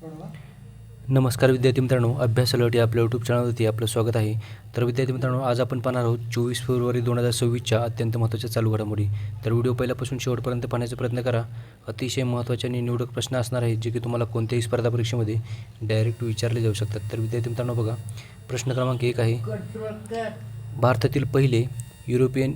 नमस्कार विद्यार्थी मित्रांनो, अभ्यास अलर्ट या आपल्या यूट्यूब चॅनलवरती आपलं स्वागत आहे. तर विद्यार्थी मित्रांनो, आज आपण पाहणार आहोत 24 फेब्रुवारी 2026च्या अत्यंत महत्त्वाच्या चालू घडामोडी. तर व्हिडिओ पहिल्यापासून शेवटपर्यंत पाहण्याचा प्रयत्न करा. अतिशय महत्त्वाचे आणि निवडक प्रश्न असणार आहेत जे की तुम्हाला कोणत्याही स्पर्धा परीक्षेमध्ये डायरेक्ट विचारले जाऊ शकतात. तर विद्यार्थी मित्रांनो बघा, प्रश्न क्रमांक 1 आहे, भारतातील पहिले युरोपियन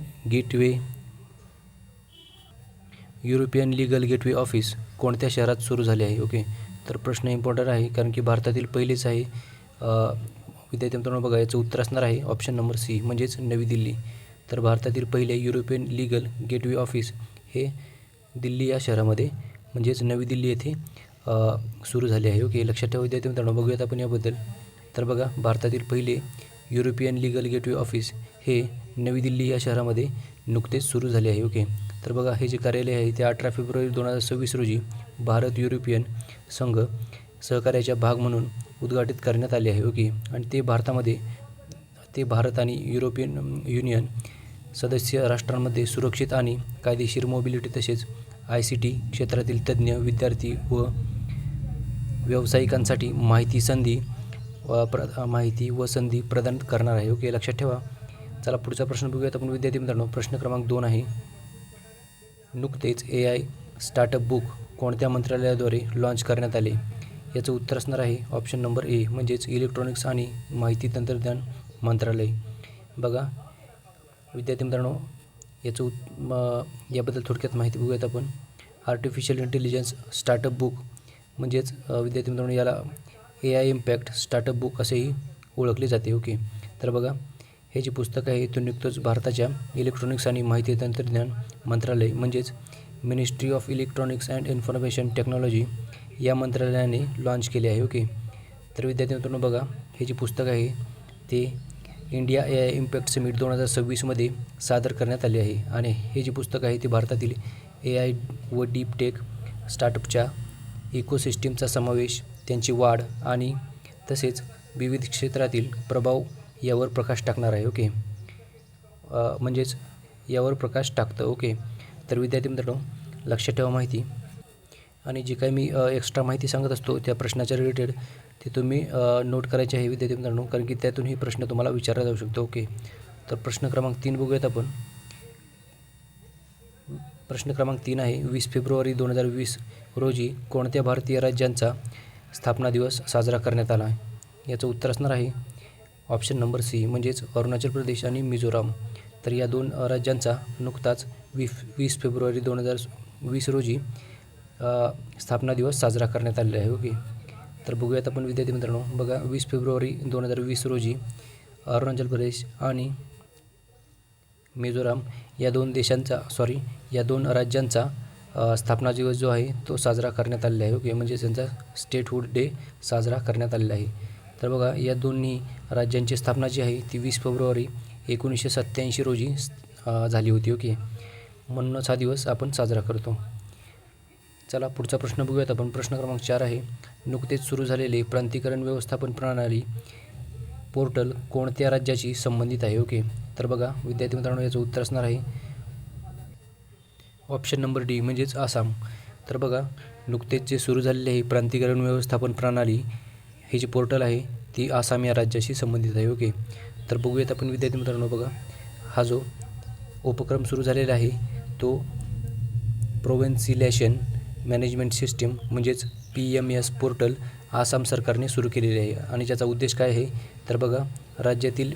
लीगल गेटवे ऑफिस कोणत्या शहरात सुरू झाले आहे? ओके, तर प्रश्न इम्पॉर्टंट आहे कारण की भारतातील पहिलेच आहे. विद्यार्थी मित्रांनो बघा, याचं उत्तर असणार आहे ऑप्शन नंबर सी म्हणजेच नवी दिल्ली. तर भारतातील पहिले युरोपियन लीगल गेटवे ऑफिस हे दिल्ली या शहरामध्ये म्हणजेच नवी दिल्ली येथे सुरू झाले आहे. ओके, लक्षात ठेवा विद्यार्थी मित्रांनो. बघूयात आपण याबद्दल. तर बघा, भारतातील पहिले युरोपियन लीगल गेटवे ऑफिस हे नवी दिल्ली या शहरामध्ये नुकतेच सुरू झाले आहे. ओके, तर बघा, हे जे कार्यालय आहे ते 18 फेब्रुवारी 2026 रोजी भारत युरोपियन संघ सहकार्याचा भाग म्हणून उद्घाटित करण्यात आले आहे. ओके, आणि ते भारत आणि युरोपियन युनियन सदस्य राष्ट्रांमध्ये सुरक्षित आणि कायदेशीर मोबिलिटी तसेच ICT क्षेत्रातील तज्ज्ञ, विद्यार्थी व व्यावसायिकांसाठी माहिती व संधी प्रदान करणार आहे. ओके, लक्षात ठेवा. चला पुढचा प्रश्न बघूयात आपण विद्यार्थी मित्रांनो. प्रश्न क्रमांक 2 आहे, नुकतेच AI स्टार्टअप बुक कोणत्या मंत्रालयाद्वारे लॉन्च करण्यात आले? याचं उत्तर असणार आहे ऑप्शन नंबर ए म्हणजेच इलेक्ट्रॉनिक्स आणि माहिती तंत्रज्ञान मंत्रालय. बघा विद्यार्थी मित्रांनो, याबद्दल थोडक्यात माहिती बघूयात आपण. आर्टिफिशियल इंटेलिजन्स स्टार्टअप बुक म्हणजेच विद्यार्थी मित्रांनो याला AI इम्पॅक्ट स्टार्टअप बुक असेही ओळखले जाते. ओके, तर बघा, हे जे पुस्तक आहे ते नुकतंच भारताच्या इलेक्ट्रॉनिक्स आणि माहिती तंत्रज्ञान मंत्रालय म्हणजेच ministry of electronics and information technology या मंत्रालयाने लॉन्च केले आहे. ओके, तर विद्यार्थी मित्रांनो बघा, हे जे पुस्तक आहे ते इंडिया AI इम्पॅक्ट समिट 2026मध्ये सादर करण्यात आले आहे. आणि हे जे पुस्तक आहे ते भारतातील AI व डीप टेक स्टार्टअपच्या इकोसिस्टीमचा समावेश, त्यांची वाढ आणि तसेच विविध क्षेत्रातील प्रभाव यावर प्रकाश टाकणार आहे. ओके, म्हणजेच यावर प्रकाश टाकतं. ओके, तर विद्यार्थी मित्रांनो लक्षात ठेवा माहिती. आणि जे काही मी एक्स्ट्रा माहिती सांगत असतो त्या प्रश्नाच्या रिलेटेड ते तुम्ही नोट करायचे आहे विद्यार्थी मित्रांनो, कारण की त्यातूनही प्रश्न तुम्हाला विचारला जाऊ शकतो. ओके, तर प्रश्न क्रमांक 3 बघूयात आपण. प्रश्न क्रमांक 3 आहे, 20 फेब्रुवारी 2020 रोजी कोणत्या भारतीय राज्यांचा स्थापना दिवस साजरा करण्यात आला? याचं उत्तर असणार आहे ऑप्शन नंबर सी म्हणजेच अरुणाचल प्रदेश आणि मिझोराम. तर या दोन राज्यांचा नुकताच 20 फेब्रुवारी 2020 रोजी स्थापना दिवस साजरा करण्यात आलेला आहे. ओके, तर बघूयात आपण विद्यार्थी मित्रांनो. बघा, 20 फेब्रुवारी 2020 रोजी अरुणाचल प्रदेश आणि मिझोराम या दोन राज्यांचा स्थापना दिवस जो आहे तो साजरा करण्यात आलेला आहे. ओके, म्हणजे त्यांचा स्टेटहुड डे साजरा करण्यात आलेला आहे. तर बघा, या दोन्ही राज्यांची स्थापना जी आहे ती 20 फेब्रुवारी 1987 रोजी झाली होती. ओके, म्हणूनच हा दिवस आपण साजरा करतो. चला पुढचा प्रश्न बघूयात आपण. प्रश्न क्रमांक 4 आहे, नुकतेच सुरू झालेले प्रांतिकरण व्यवस्थापन प्रणाली पोर्टल कोणत्या राज्याशी संबंधित आहे? ओके, तर बघा विद्यार्थी मित्रांनो याचं उत्तर असणार आहे ऑप्शन नंबर डी म्हणजेच आसाम. तर बघा, नुकतेच जे सुरू झालेले आहे प्रांतिकरण व्यवस्थापन प्रणाली हे जे पोर्टल आहे ती आसाम या राज्याशी संबंधित आहे. ओके, तर बघूयात आपण विद्यार्थी मित्रांनो. बघा, हा जो उपक्रम सुरू झालेला आहे तो प्रोव्हिन्सिलेशन मॅनेजमेंट सिस्टीम म्हणजेच PMS पोर्टल आसाम सरकारने सुरू केलेले आहे. आणि त्याचा उद्देश काय आहे तर बघा, राज्यातील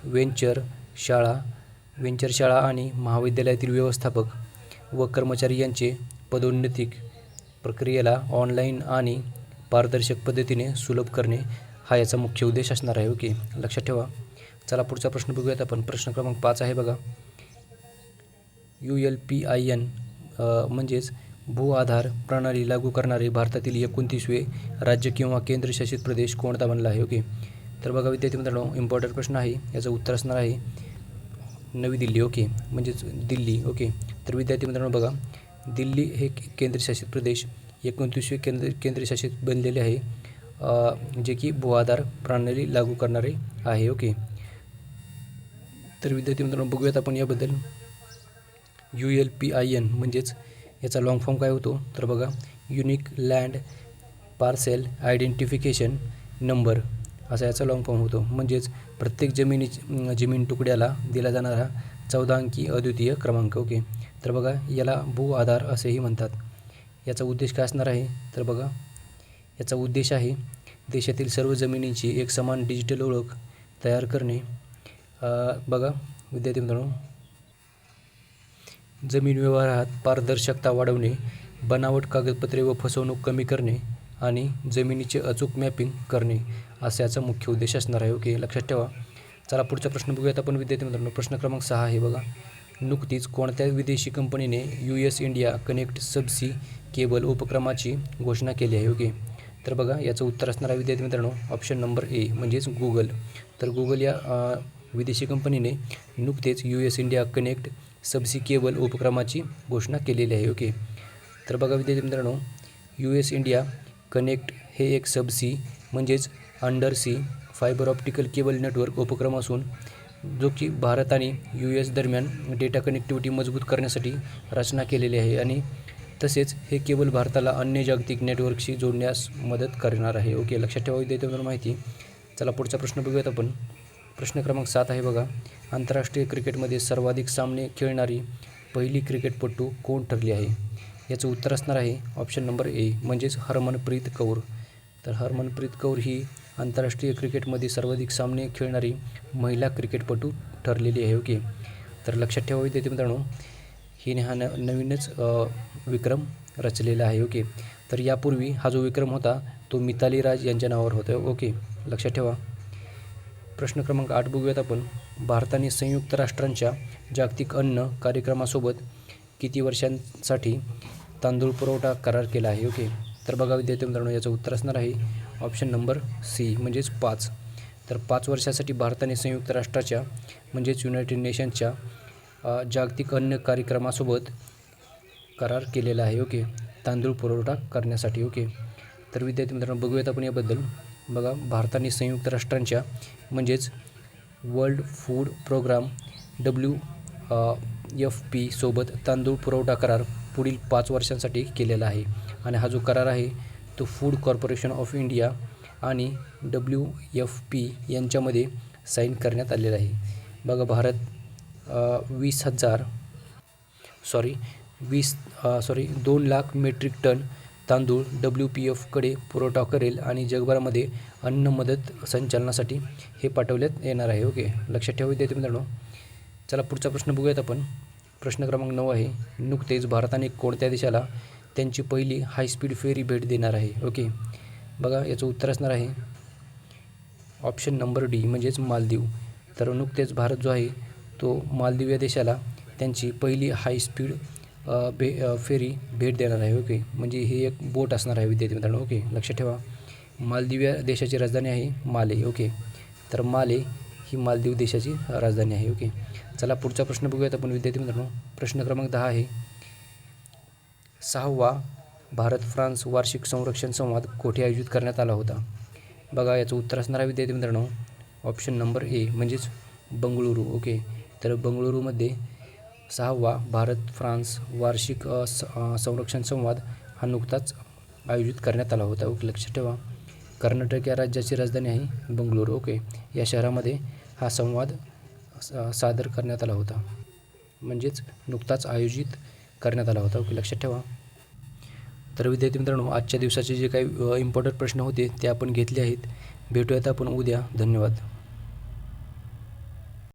वेंचर शाळा आणि महाविद्यालयातील व्यवस्थापक व कर्मचारी यांचे पदोन्नती प्रक्रियेला ऑनलाईन आणि पारदर्शक पद्धतीने सुलभ करणे हा याचा मुख्य उद्देश असणार आहे. ओके, लक्षात ठेवा. चला पुढचा प्रश्न बघूयात आपण. प्रश्न क्रमांक 5 आहे बघा, ULPIN म्हणजेच भू आधार प्रणाली लागू करणारे भारतातील 29वे राज्य किंवा केंद्रशासित प्रदेश कोणता बनला आहे? ओके, तर बघा विद्यार्थी मित्रांनो, इम्पॉर्टंट प्रश्न आहे. याचं उत्तर असणार आहे नवी दिल्ली. ओके, म्हणजेच दिल्ली. ओके, तर विद्यार्थी मित्रांनो बघा, दिल्ली हे केंद्रशासित प्रदेश 29वे केंद्रशासित बनलेले आहे जे की भू आधार प्रणाली लागू करणारे आहे. ओके, तर विद्यार्थी मित्रांनो बघूयात आपण याबद्दल. ULPIN म्हणजेच याचा लॉंग फॉर्म काय होतो तर बघा, unique land parcel identification number असा याचा लॉंग फॉर्म होतो. म्हणजेच प्रत्येक जमीन तुकड्याला दिला जाणारा 14 अंकी अद्वितीय क्रमांक. ओके, तर बघा याला भू आधार असेही म्हणतात. याचा उद्देश काय असणार आहे, तर बघा याचा उद्देश आहे देशातील सर्व जमिनींची एक समान डिजिटल ओळख तयार करणे. बघा विद्यार्थी मित्रांनो, जमीन व्यवहारात पारदर्शकता वाढवणे, बनावट कागदपत्रे व फसवणूक कमी करणे आणि जमिनीचे अचूक मॅपिंग करणे असा याचा मुख्य उद्देश असणार आहे. ओके, लक्षात ठेवा. चला पुढचा प्रश्न बघूयात आपण विद्यार्थी मित्रांनो. प्रश्न क्रमांक 6 आहे बघा. नुकतीच कोणत्या विदेशी कंपनीने US इंडिया कनेक्ट सबसी केबल उपक्रमाची घोषणा केली आहे. ओके, तर बघा याचं उत्तर असणार आहे विद्यार्थी मित्रांनो ऑप्शन नंबर ए म्हणजेच गुगल. तर गुगल या विदेशी कंपनीने नुकतेच US इंडिया कनेक्ट सबसी केबल उपक्रमाची घोषणा केलेली आहे. ओके, तर बघा विद्यार्थी मित्रांनो, US इंडिया कनेक्ट हे एक सबसी म्हणजेच under sea fibre optical cable network उपक्रम असून जो की भारत आणि US दरम्यान डेटा कनेक्टिव्हिटी मजबूत करण्यासाठी रचना केलेली आहे आणि तसेच हे केबल भारताला अन्य जागतिक नेटवर्कशी जोडण्यास मदत करणार आहे. ओके, लक्षात ठेवा विद्यार्थी मित्रांनो माहिती. चला पुढचा प्रश्न बघूयात आपण. प्रश्न क्रमांक 7 आहे बघा. आंतरराष्ट्रीय क्रिकेटमध्ये सर्वाधिक सामने खेळणारी पहिली क्रिकेटपटू कोण ठरली आहे. याचं उत्तर असणार आहे ऑप्शन नंबर ए म्हणजेच हरमनप्रीत कौर. तर हरमनप्रीत कौर ही आंतरराष्ट्रीय क्रिकेटमध्ये सर्वाधिक सामने खेळणारी महिला क्रिकेटपटू ठरलेली आहे. ओके, तर लक्षात ठेवा विद्यार्थी मित्रांनो, हिने हा नवीनच विक्रम रचलेला आहे. ओके, तर यापूर्वी हा जो विक्रम होता तो मिताली राज यांच्या नावावर होता. ओके, लक्षात ठेवा. प्रश्न क्रमांक 8 बघूयात आपण. भारताने संयुक्त राष्ट्रांच्या जागतिक अन्न कार्यक्रमासोबत किती वर्षांसाठी तांदूळ पुरवठा करार केला आहे. ओके, तर बघा विद्यार्थी मित्रांनो याचं उत्तर असणार आहे ऑप्शन नंबर सी म्हणजेच 5. तर 5 वर्षासाठी भारताने संयुक्त राष्ट्राच्या म्हणजेच युनायटेड नेशन्सच्या जागतिक अन्न कार्यक्रमासोबत करार केलेला आहे. ओके, तांदूळ पुरवठा करण्यासाठी. ओके, तर विद्यार्थी मित्रांनो बघूयात आपण याबद्दल. बघा भारताने संयुक्त राष्ट्रांच्या म्हणजेच वर्ल्ड फूड प्रोग्राम WFP सोबत तांदूळ पुरवठा करार पुढील 5 वर्षांसाठी केलेला आहे आणि हा जो करार आहे तो फूड कॉर्पोरेशन ऑफ इंडिया आणि WFP यांच्यामध्ये साईन करण्यात आलेला आहे. बघा भारत 2 लाख मेट्रिक टन तांदूळ WPFकडे पुरवठा करेल आणि जगभरामध्ये अन्न मदत संचालनासाठी हे पाठवण्यात येणार आहे. ओके, लक्षात ठेवा विद्यार्थी मित्रांनो. चला पुढचा प्रश्न बघूयात आपण. प्रश्न क्रमांक 9 आहे. नुकतेच भारताने कोणत्या देशाला त्यांची पहिली हायस्पीड फेरी भेट देणार आहे. ओके, बघा याचं उत्तर असणार आहे ऑप्शन नंबर डी म्हणजेच मालदीव. तर नुकतेच भारत जो आहे तो मालदीव या देशाला त्यांची पहिली हायस्पीड फेरी भेट देणार आहे. ओके, म्हणजे ही एक बोट असणार आहे विद्यार्थी मित्रांनो. ओके, लक्षात ठेवा. मालदीव या देशाची राजधानी आहे माले. ओके, तर माले ही मालदीव देशाची राजधानी आहे. ओके, चला पुढचा प्रश्न बघूयात आपण विद्यार्थी मित्रांनो. प्रश्न क्रमांक 10 आहे. 6वा भारत फ्रान्स वार्षिक संरक्षण संवाद कोठे आयोजित करण्यात आला होता. बघा याचं उत्तर असणार आहे विद्यार्थी मित्रांनो ऑप्शन नंबर ए म्हणजेच बंगळुरू. ओके, तर बंगळुरूमध्ये 6वा भारत फ्रान्स वार्षिक संरक्षण संवाद हा नुकताच आयोजित करण्यात आला होता. ओके, लक्षात ठेवा. कर्नाटक या राज्याची राजधानी आहे बंगळुरू. ओके, या शहरामध्ये हा संवाद सादर करण्यात आला होता म्हणजेच नुकताच आयोजित करण्यात आला होता. ओके, लक्षात ठेवा. तर विद्यार्थी मित्रांनो आजच्या दिवसाचे जे काही इम्पॉर्टंट प्रश्न होते ते आपण घेतले आहेत. भेटूयात आपण उद्या. धन्यवाद.